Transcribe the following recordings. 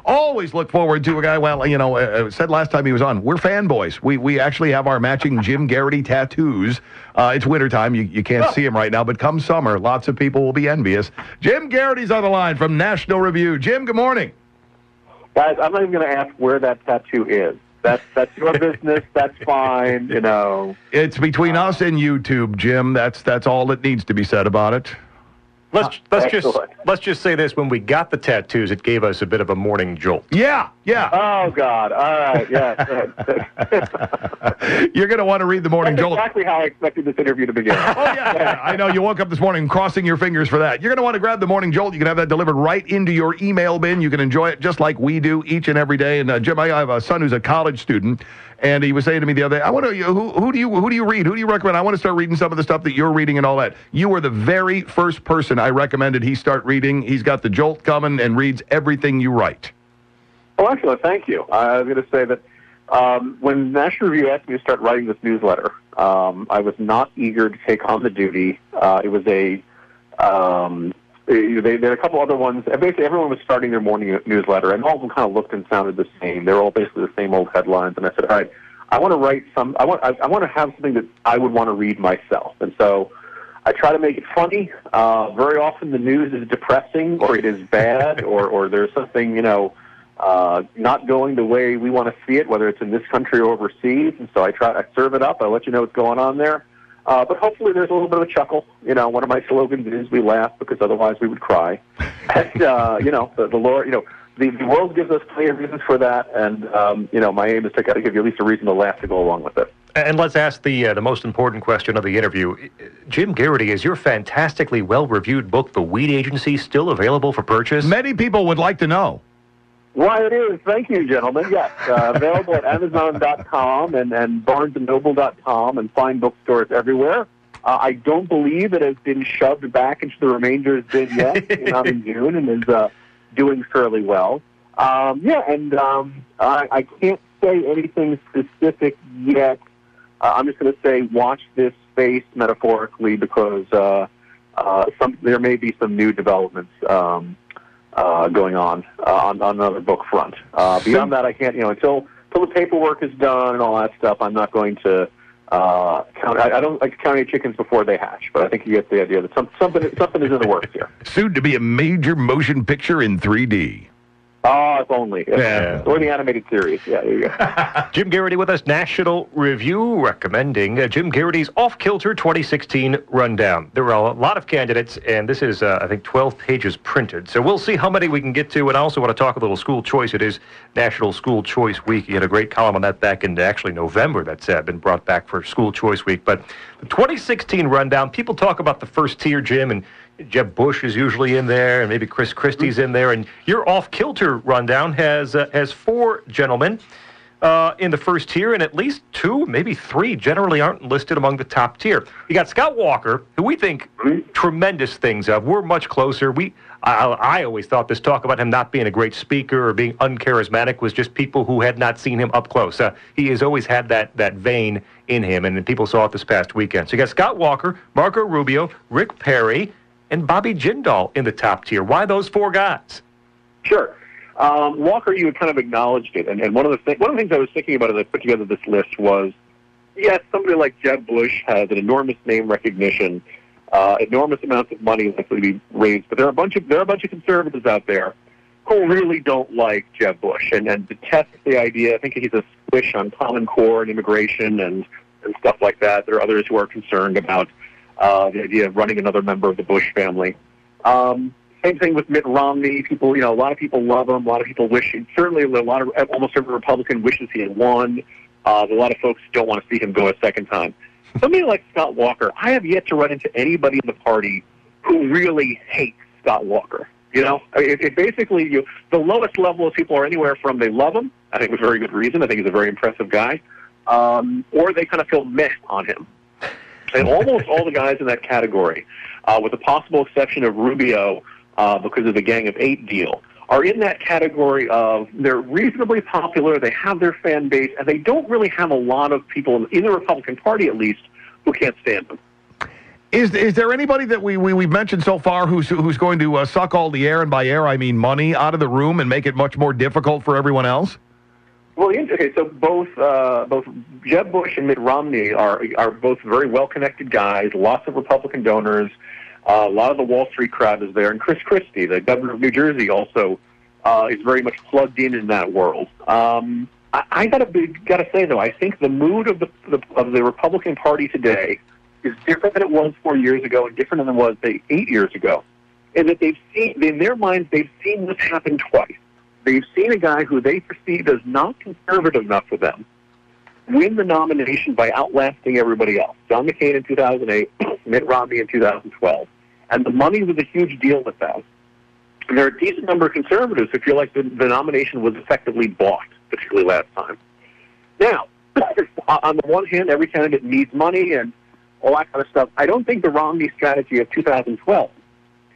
always look forward to a guy, well, said last time he was on, we're fanboys. We actually have our matching Jim Geraghty tattoos. It's wintertime. You can't see him right now, but come summer, lots of people will be envious. Jim Geraghty's on the line from National Review. Jim, good morning. Guys, I'm not even going to ask where that tattoo is. That's your business. That's fine, It's between us and YouTube, Jim. That's all that needs to be said about it. Let's just say this: when we got the tattoos, it gave us a bit of a morning jolt. Yeah. Oh God! All right, yeah. You're going to want to read the morning jolt. Exactly how I expected this interview to begin. Yeah. I know you woke up this morning crossing your fingers for that. You're going to want to grab the morning jolt. You can have that delivered right into your email bin. You can enjoy it just like we do each and every day. And Jim, I have a son who's a college student. And he was saying to me the other day, I want to. Who do you read? Who do you recommend? I want to start reading some of the stuff that you're reading and all that. You were the very first person I recommended he start reading. He's got the jolt coming and reads everything you write. Well, actually, thank you. I was going to say that when National Review asked me to start writing this newsletter, I was not eager to take on the duty. It was they had a couple other ones. Basically, everyone was starting their morning newsletter, and all of them kind of looked and sounded the same. They were all basically the same old headlines. And I said, all right, I want to write some. I want to have something that I would want to read myself. And so I try to make it funny. Very often the news is depressing, or it is bad, or there's something not going the way we want to see it, whether it's in this country or overseas. And so I serve it up. I let you know what's going on there. But hopefully there's a little bit of a chuckle. One of my slogans is we laugh because otherwise we would cry. And, the Lord, the world gives us plenty of reasons for that. And, my aim is to kind of give you at least a reason to laugh to go along with it. And let's ask the most important question of the interview. Jim Geraghty, is your fantastically well-reviewed book, The Weed Agency, still available for purchase? Many people would like to know. Why, it is. Thank you, gentlemen. Yes, available at Amazon.com and BarnesandNoble.com and fine bookstores everywhere. I don't believe it has been shoved back into the remainder's bin yet. It came out in June and is doing fairly well. I can't say anything specific yet. I'm just going to say watch this space metaphorically because there may be some new developments going on another book front. Beyond that, I can't, until the paperwork is done and all that stuff, I'm not going to count. I don't like to count any chickens before they hatch, but I think you get the idea that something is in the works here. Soon to be a major motion picture in 3D. Oh, if only. Yeah. Or the animated series. Yeah, there you go. Jim Geraghty with us, National Review, recommending Jim Geraghty's Off-Kilter 2016 Rundown. There were a lot of candidates, and this is, I think, 12 pages printed. So we'll see how many we can get to, and I also want to talk a little school choice. It is National School Choice Week. You had a great column on that back in, actually, November that's been brought back for School Choice Week. But the 2016 Rundown, people talk about the first tier, Jim, and Jeb Bush is usually in there, and maybe Chris Christie's in there. And your Off-Kilter Rundown has 4 gentlemen in the first tier, and at least 2, maybe 3 generally aren't listed among the top tier. You got Scott Walker, who we think tremendous things of. We're much closer. I always thought this talk about him not being a great speaker or being uncharismatic was just people who had not seen him up close. He has always had that vein in him, and people saw it this past weekend. So you got Scott Walker, Marco Rubio, Rick Perry, and Bobby Jindal in the top tier. Why those 4 guys? Sure. Walker, you had kind of acknowledged it, and one of the things I was thinking about as I put together this list was, yes, somebody like Jeb Bush has an enormous name recognition, enormous amounts of money likely to be raised, but there are a bunch of conservatives out there who really don't like Jeb Bush and detest the idea. I think he's a squish on Common Core and immigration and stuff like that. There are others who are concerned about the idea of running another member of the Bush family. Same thing with Mitt Romney. People, a lot of people love him. A lot of people wish. Certainly, almost every Republican wishes he had won. A lot of folks don't want to see him go a second time. Somebody like Scott Walker, I have yet to run into anybody in the party who really hates Scott Walker. It basically the lowest level of people are anywhere from they love him, I think with very good reason. I think he's a very impressive guy, or they kind of feel meh on him. And almost all the guys in that category, with the possible exception of Rubio, because of the Gang of 8 deal, are in that category of they're reasonably popular, they have their fan base, and they don't really have a lot of people, in the Republican Party at least, who can't stand them. Is there anybody that we've mentioned so far who's going to suck all the air, and by air I mean money, out of the room and make it much more difficult for everyone else? Well, okay, so both Jeb Bush and Mitt Romney are both very well-connected guys, lots of Republican donors, a lot of the Wall Street crowd is there, and Chris Christie, the governor of New Jersey, also is very much plugged in that world. I gotta say, though, I think the mood of the Republican Party today is different than it was 4 years ago and different than it was, say, 8 years ago. And that in their minds, they've seen this happen twice. They've seen a guy who they perceive as not conservative enough for them win the nomination by outlasting everybody else. John McCain in 2008, Mitt Romney in 2012. And the money was a huge deal with that. And there are a decent number of conservatives who feel like the nomination was effectively bought, particularly last time. Now, on the one hand, every candidate needs money and all that kind of stuff. I don't think the Romney strategy of 2012,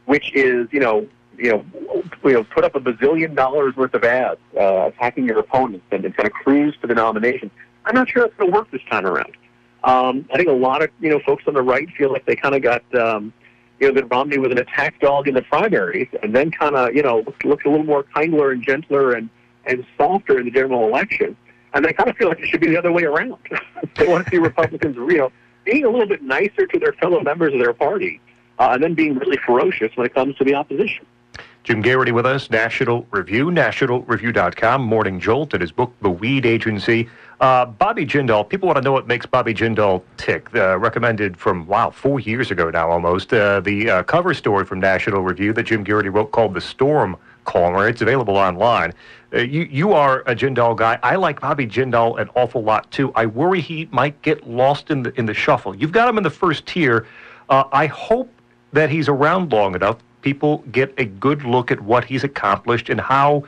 which is, put up $1 billion worth of ads, attacking your opponents and kind of cruise to the nomination. I'm not sure that's going to work this time around. I think a lot of, folks on the right feel like they kind of got, that Romney was an attack dog in the primaries and then kind of, looked a little more kindler and gentler and softer in the general election. And they kind of feel like it should be the other way around. They want to see Republicans, being a little bit nicer to their fellow members of their party, and then being really ferocious when it comes to the opposition. Jim Geraghty with us, National Review, nationalreview.com, Morning Jolt, and his book, The Weed Agency. Bobby Jindal, people want to know what makes Bobby Jindal tick. Recommended from, 4 years ago now almost, the cover story from National Review that Jim Geraghty wrote called The Storm Calmer. It's available online. You are a Jindal guy. I like Bobby Jindal an awful lot, too. I worry he might get lost in the shuffle. You've got him in the first tier. I hope that he's around long enough people get a good look at what he's accomplished and how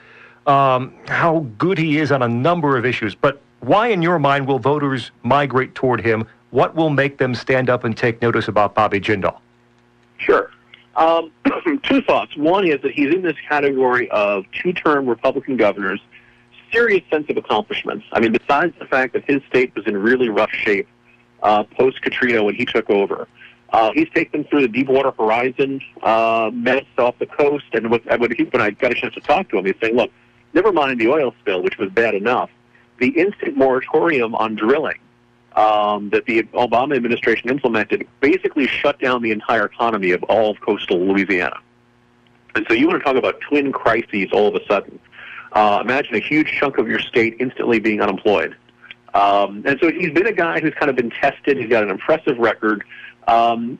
good he is on a number of issues. But why, in your mind, will voters migrate toward him? What will make them stand up and take notice about Bobby Jindal? Sure. Two thoughts. One is that he's in this category of two-term Republican governors, serious sense of accomplishments. I mean, besides the fact that his state was in really rough shape post-Katrina when he took over, he's taken through the Deepwater Horizon mess off the coast, and when I got a chance to talk to him, he's saying, look, never mind the oil spill, which was bad enough, the instant moratorium on drilling that the Obama administration implemented basically shut down the entire economy of all of coastal Louisiana. And so you want to talk about twin crises all of a sudden. Imagine a huge chunk of your state instantly being unemployed. And so he's been a guy who's kind of been tested. He's got an impressive record.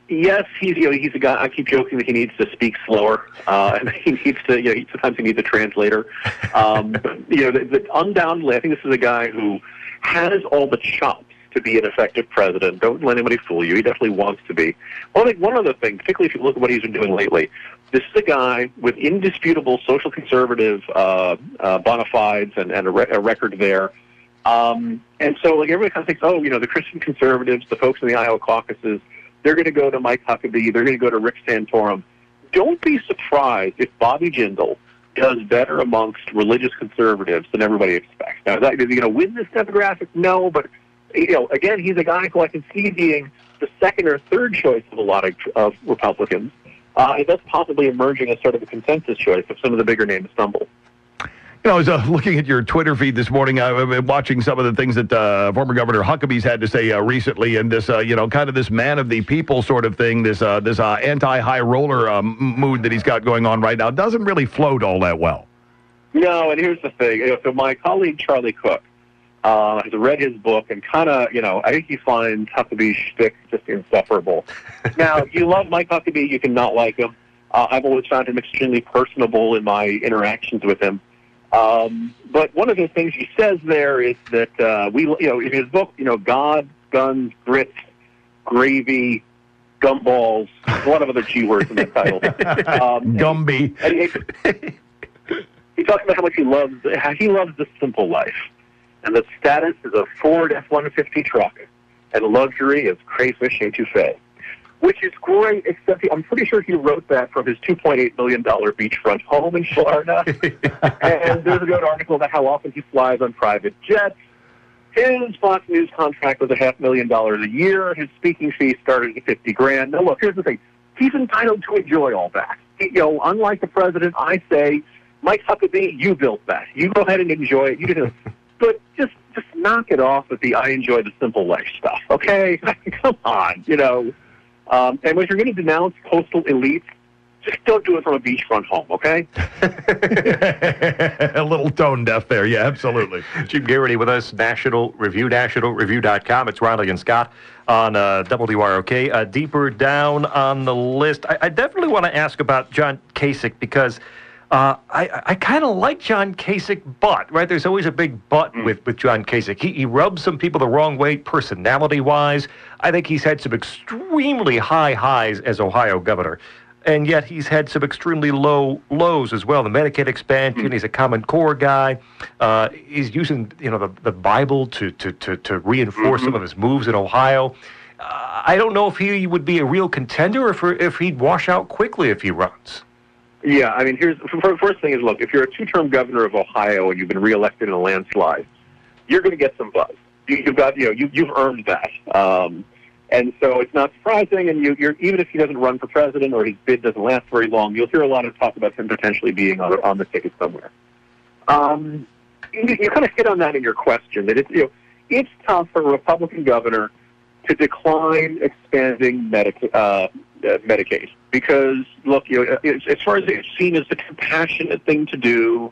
Yes, he's a guy. I keep joking that he needs to speak slower, and he needs to, sometimes he needs a translator. But undoubtedly, I think this is a guy who has all the chops to be an effective president. Don't let anybody fool you. He definitely wants to be. Well, I think one other thing, particularly if you look at what he's been doing lately, this is a guy with indisputable social conservative bona fides and a record there. And so, everybody kind of thinks, the Christian conservatives, the folks in the Iowa caucuses, they're going to go to Mike Huckabee, they're going to go to Rick Santorum. Don't be surprised if Bobby Jindal does better amongst religious conservatives than everybody expects. Now, is he going to win this demographic? No, but, again, he's a guy who I can see being the second or third choice of a lot of Republicans. And that's possibly emerging as sort of a consensus choice if some of the bigger names stumble. I was looking at your Twitter feed this morning. I've been watching some of the things that former Governor Huckabee's had to say recently, and this, kind of this man of the people sort of thing, this anti-high roller mood that he's got going on right now doesn't really float all that well. No, and here's the thing. So my colleague Charlie Cook has read his book and kind of, I think he finds Huckabee's shtick just insufferable. Now, if you love Mike Huckabee, you can not like him. I've always found him extremely personable in my interactions with him. But one of the things he says there is that in his book, God, guns, grits, gravy, gumballs, a lot of other G words in that title. Gumby. He talks about how much he loves the simple life, and the status is a Ford F-150 truck, and luxury is crayfish etouffee. Which is great, except I'm pretty sure he wrote that from his $2.8 million beachfront home in Florida. And there's a good article about how often he flies on private jets. His Fox News contract was $500,000 a year. His speaking fee started at $50,000. Now, look, here's the thing. He's entitled to enjoy all that. Unlike the president, I say, Mike Huckabee, you built that. You go ahead and enjoy it. You did it. But just knock it off with the I enjoy the simple life stuff, okay? Come on, And when you're going to denounce coastal elites, just don't do it from a beachfront home, okay? A little tone deaf there. Yeah, absolutely. Jim Geraghty with us, National Review, nationalreview.com. It's Riley and Scott on WROK. Deeper down on the list, I definitely want to ask about John Kasich because I kind of like John Kasich, but, right, there's always a big but with John Kasich. He rubs some people the wrong way personality-wise. I think he's had some extremely high highs as Ohio governor. And yet he's had some extremely low lows as well. The Medicaid expansion, he's a Common Core guy. He's using, the Bible to reinforce some of his moves in Ohio. I don't know if he would be a real contender or if he'd wash out quickly if he runs. Yeah, I mean, the first thing is, look, if you're a two-term governor of Ohio and you've been reelected in a landslide, you're going to get some buzz. You've earned that. And so it's not surprising, and you're even if he doesn't run for president or his bid doesn't last very long, you'll hear a lot of talk about him potentially being on the ticket somewhere. You kind of hit on that in your question, that it's tough for a Republican governor to decline expanding Medicaid because, look, as far as it's seen as the compassionate thing to do,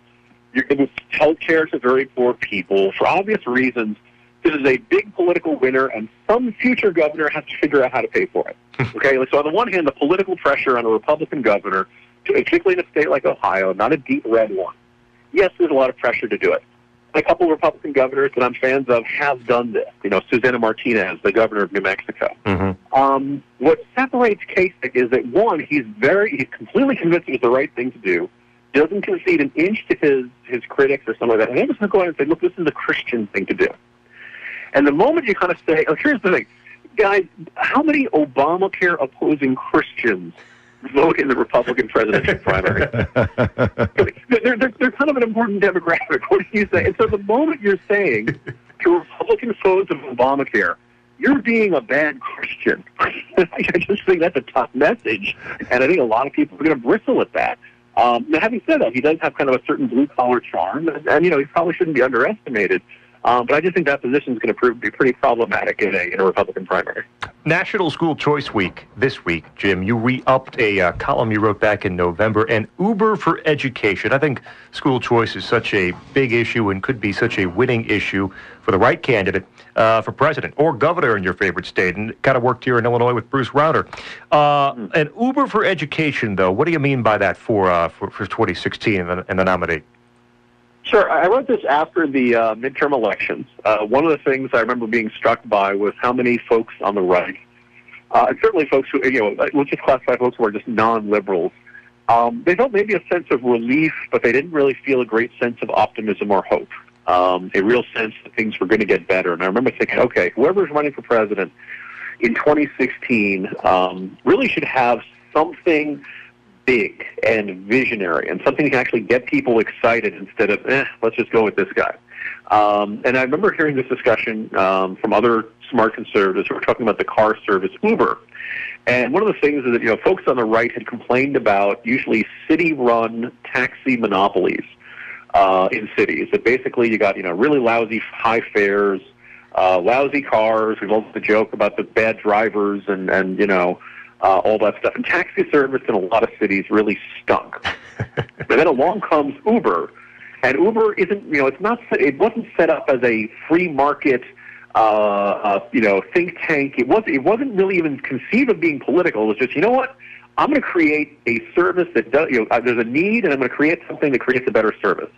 health care to very poor people for obvious reasons. This is a big political winner, and some future governor has to figure out how to pay for it. Okay, so on the one hand, the political pressure on a Republican governor, particularly in a state like Ohio, not a deep red one. Yes, there's a lot of pressure to do it. A couple of Republican governors that I'm fans of have done this. Susana Martinez, the governor of New Mexico. Mm-hmm. What separates Kasich is that, one, he's completely convinced it's the right thing to do, doesn't concede an inch to his critics or something like that, and he's just going to go ahead and say, look, this is the Christian thing to do. And the moment you kind of say, here's the thing, guys, how many Obamacare opposing Christians vote in the Republican presidential primary? They're kind of an important demographic. What do you say? And so the moment you're saying to Republican foes of Obamacare, you're being a bad Christian, I just think that's a tough message. And I think a lot of people are going to bristle at that. Now, having said that, he does have kind of a certain blue-collar charm, and he probably shouldn't be underestimated. But I just think that position is going to prove to be pretty problematic in a Republican primary. National School Choice Week this week, Jim. You re-upped a column you wrote back in November, and Uber for Education. I think school choice is such a big issue and could be such a winning issue for the right candidate for president or governor in your favorite state. And it kind of worked here in Illinois with Bruce Rauner. And Uber for Education, though, what do you mean by that for 2016 and the nominee? Sure. I wrote this after the midterm elections. One of the things I remember being struck by was how many folks on the right, and certainly folks who, let's just classify folks who are just non-liberals, they felt maybe a sense of relief, but they didn't really feel a great sense of optimism or hope, a real sense that things were going to get better. And I remember thinking, okay, whoever's running for president in 2016 really should have something big and visionary and something that can actually get people excited instead of, let's just go with this guy. And I remember hearing this discussion from other smart conservatives who were talking about the car service Uber. And one of the things is that, folks on the right had complained about usually city-run taxi monopolies in cities. That basically you got, really lousy high fares, lousy cars. We've also the joke about the bad drivers and all that stuff. And taxi service in a lot of cities really stunk. But then along comes Uber, and Uber isn't, it wasn't set up as a free market, think tank. It wasn't really even conceived of being political. It was just, I'm going to create a service that does, there's a need, and I'm going to create something that creates a better service.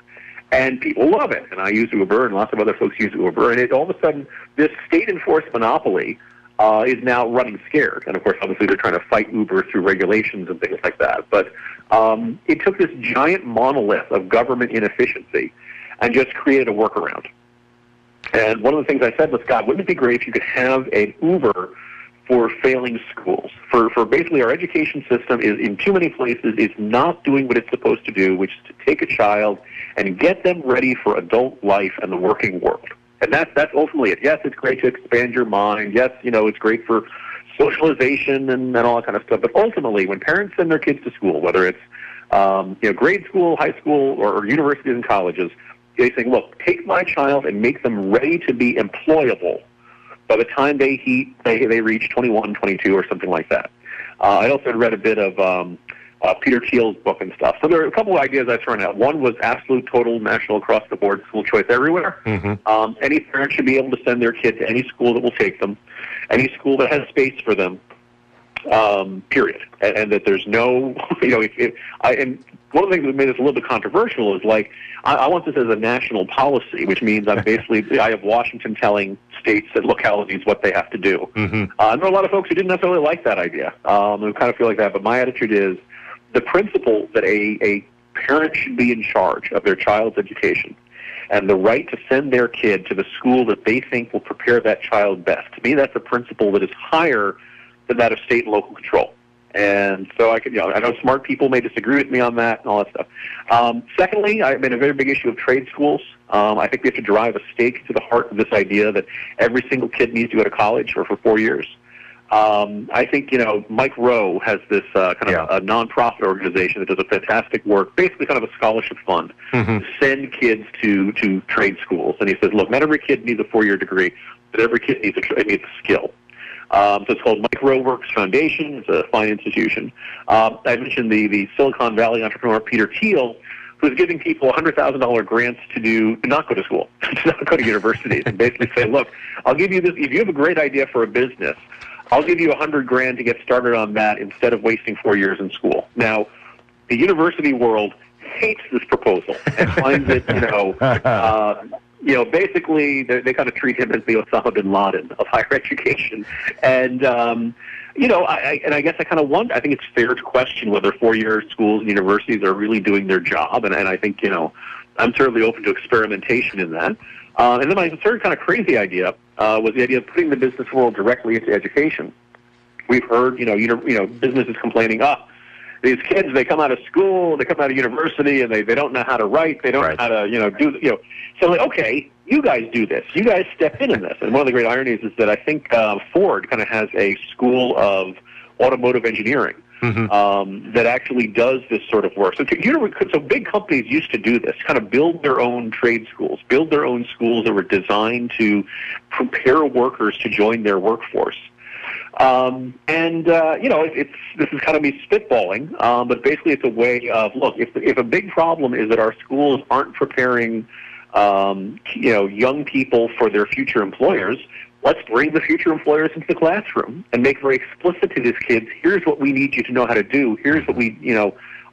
And people love it. And I use Uber, and lots of other folks use Uber. And all of a sudden, this state-enforced monopoly is now running scared. And, of course, obviously they're trying to fight Uber through regulations and things like that. But it took this giant monolith of government inefficiency and just created a workaround. And one of the things I said was, God, wouldn't it be great if you could have an Uber for failing schools? For basically our education system is in too many places is not doing what it's supposed to do, which is to take a child and get them ready for adult life and the working world. And that's ultimately it. Yes, it's great to expand your mind. Yes, it's great for socialization and all that kind of stuff. But ultimately, when parents send their kids to school, whether it's grade school, high school, or universities and colleges, they say, look, take my child and make them ready to be employable by the time they reach 21, 22, or something like that. I also read a bit of Peter Thiel's book and stuff. So there are a couple of ideas I've thrown out. One was absolute, total, national, across-the-board school choice everywhere. Mm-hmm. Any parent should be able to send their kid to any school that will take them, any school that has space for them, period. And that there's no, and one of the things that made this a little bit controversial is, like, I want this as a national policy, which means I have Washington telling states and localities what they have to do. Mm-hmm. I know a lot of folks who didn't necessarily like that idea, who kind of feel like that, but my attitude is the principle that a parent should be in charge of their child's education and the right to send their kid to the school that they think will prepare that child best. To me, that's a principle that is higher than that of state and local control. And so I know smart people may disagree with me on that and all that stuff. Secondly, I've been a very big issue of trade schools. I think we have to drive a stake to the heart of this idea that every single kid needs to go to college for 4 years. I think, Mike Rowe has this kind of a nonprofit organization that does a fantastic work, basically kind of a scholarship fund, Mm-hmm. to send kids to trade schools. And he says, look, not every kid needs a 4-year degree, but every kid needs a skill. So it's called Mike Rowe Works Foundation. It's a fine institution. I mentioned the Silicon Valley entrepreneur Peter Thiel, who's giving people $100,000 grants to not go to school, to not go to universities, and basically say, look, I'll give you this. If you have a great idea for a business, I'll give you $100,000 to get started on that instead of wasting 4 years in school. Now, the university world hates this proposal and finds it, basically they kind of treat him as the Osama bin Laden of higher education. And, I guess I kind of wonder, I think it's fair to question whether 4-year schools and universities are really doing their job. And I think, I'm certainly open to experimentation in that. And then my third kind of crazy idea was the idea of putting the business world directly into education. We've heard, businesses complaining, these kids, they come out of school, they come out of university, and they don't know how to write, they don't know how to, So, okay, you guys do this. You guys step in this. And one of the great ironies is that I think Ford kind of has a school of automotive engineering. Mm-hmm. That actually does this sort of work. So big companies used to do this, kind of build their own trade schools, build their own schools that were designed to prepare workers to join their workforce. This is kind of me spitballing, but basically it's a way of, look, if a big problem is that our schools aren't preparing, young people for their future employers, let's bring the future employers into the classroom and make very explicit to these kids, here's what we need you to know how to do. Here's what we,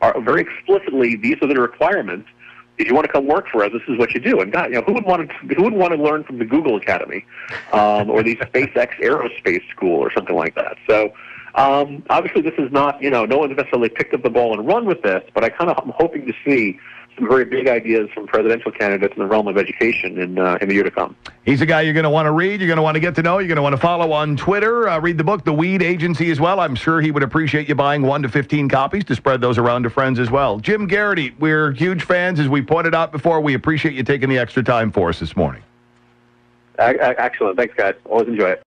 are very explicitly, these are the requirements. If you want to come work for us, this is what you do. And God, who would want to learn from the Google Academy, or the SpaceX Aerospace School or something like that? So, obviously this is not, no one's necessarily picked up the ball and run with this, but I'm hoping to see some very big ideas from presidential candidates in the realm of education in the year to come. He's a guy you're going to want to read, you're going to want to get to know, you're going to want to follow on Twitter, read the book, The Weed Agency as well. I'm sure he would appreciate you buying 1 to 15 copies to spread those around to friends as well. Jim Geraghty, we're huge fans, as we pointed out before. We appreciate you taking the extra time for us this morning. Excellent. Thanks, guys. Always enjoy it.